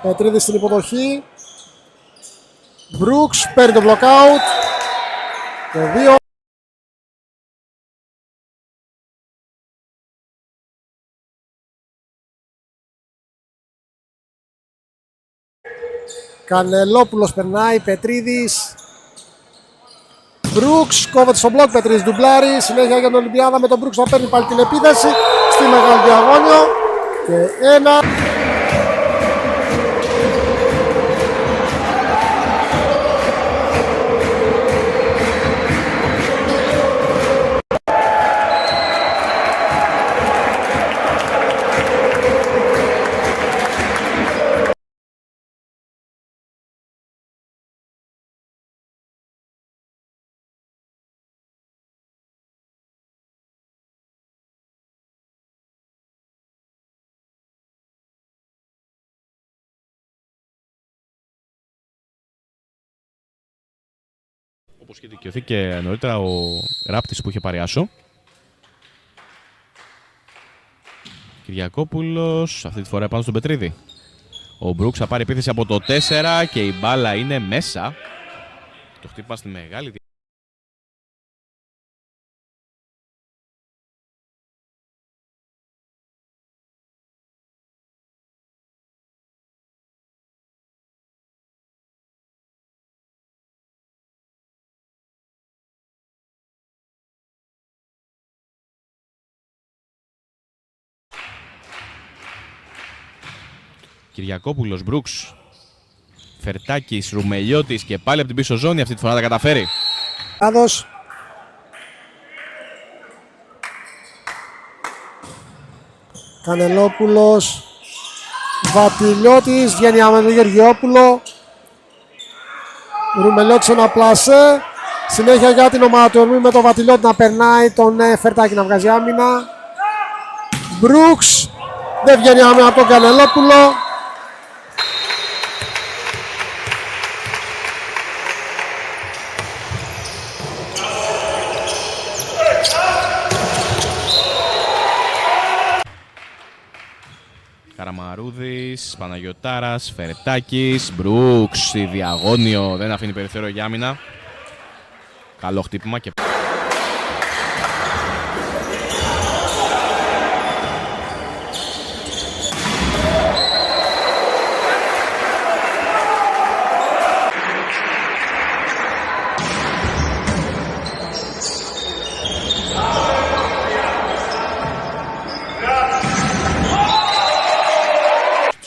Πετρίδης στην υποδοχή. Μπρούξ παίρνει το blockout. Και 2. Κανελόπουλος περνάει, Πετρίδης. Μπρούξ κόβεται στο μπλοκ, Πετρίδης ντουμπλάρει. Συνέχεια για την Ολυμπιάδα με τον Μπρούξ να παίρνει πάλι την επίδεση στη μεγάλη διαγώνιο. Και 1. Όπως είχε δικαιωθεί και νωρίτερα ο ράπτης που είχε πάρει άσο. Κυριακόπουλος αυτή τη φορά πάνω στον Πετρίδη. Ο Μπρούξ θα πάρει επίθεση από το 4 και η μπάλα είναι μέσα. Το χτύπημα στη μεγάλη. Κυριακόπουλος, Μπρούξ, Φερτάκης, Ρουμελιώτης και πάλι από την πίσω ζώνη. Αυτή τη φορά τα καταφέρει. Άδος. Κανελόπουλος. Βατιλιώτης, βγαίνει άμενα τον Γεωργιόπουλο. Ρουμελιώτης ένα πλασέ. Συνέχεια για την ομάδα του Ορμή με τον Βατιλιώτη να περνάει, τον Φερτάκη να βγάζει άμυνα. Μπρούξ. Δεν βγαίνει άμενα από τον Κανελόπουλο. Καραμαρούδης, Παναγιωτάρας, Φερτάκης, Μπρούξ, στη διαγώνιο, δεν αφήνει περιθώριο για άμυνα. Καλό χτύπημα και...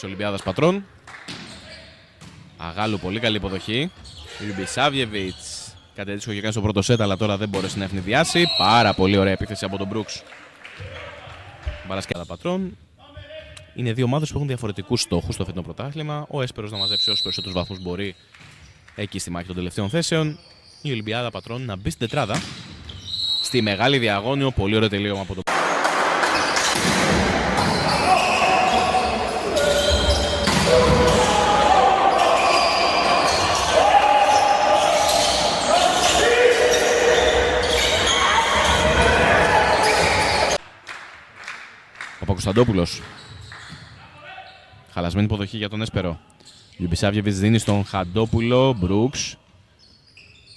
Ολυμπιάδας Πατρών. Αγάλου, πολύ καλή υποδοχή. Λιουμπισάβιεβιτς, κάτι αντίστοιχο είχε κάνει στο πρώτο σετ, αλλά τώρα δεν μπόρεσε να ευνηδιάσει. Πάρα πολύ ωραία επίθεση από τον Μπρούξ. Μπαρασκέτα Πατρών. Είναι δύο ομάδες που έχουν διαφορετικούς στόχους στο φετινό πρωτάθλημα. Ο Έσπερος να μαζέψει όσους περισσότερους βαθμούς μπορεί εκεί στη μάχη των τελευταίων θέσεων. η Ολυμπιάδα Πατρών να μπει στην τετράδα. Στη μεγάλη διαγώνιο, πολύ ωραίο τελείωμα από το... Παπακοσταντόπουλος. Χαλασμένη υποδοχή για τον Έσπερο. Λιουμπισάβιεβιτς δίνει στον Χαντόπουλο. Μπρούξ.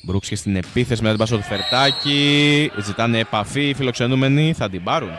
Μπρούξ και στην επίθεση με την πάσα του Φερτάκη. Ζητάνε επαφή οι φιλοξενούμενοι. Θα την πάρουν.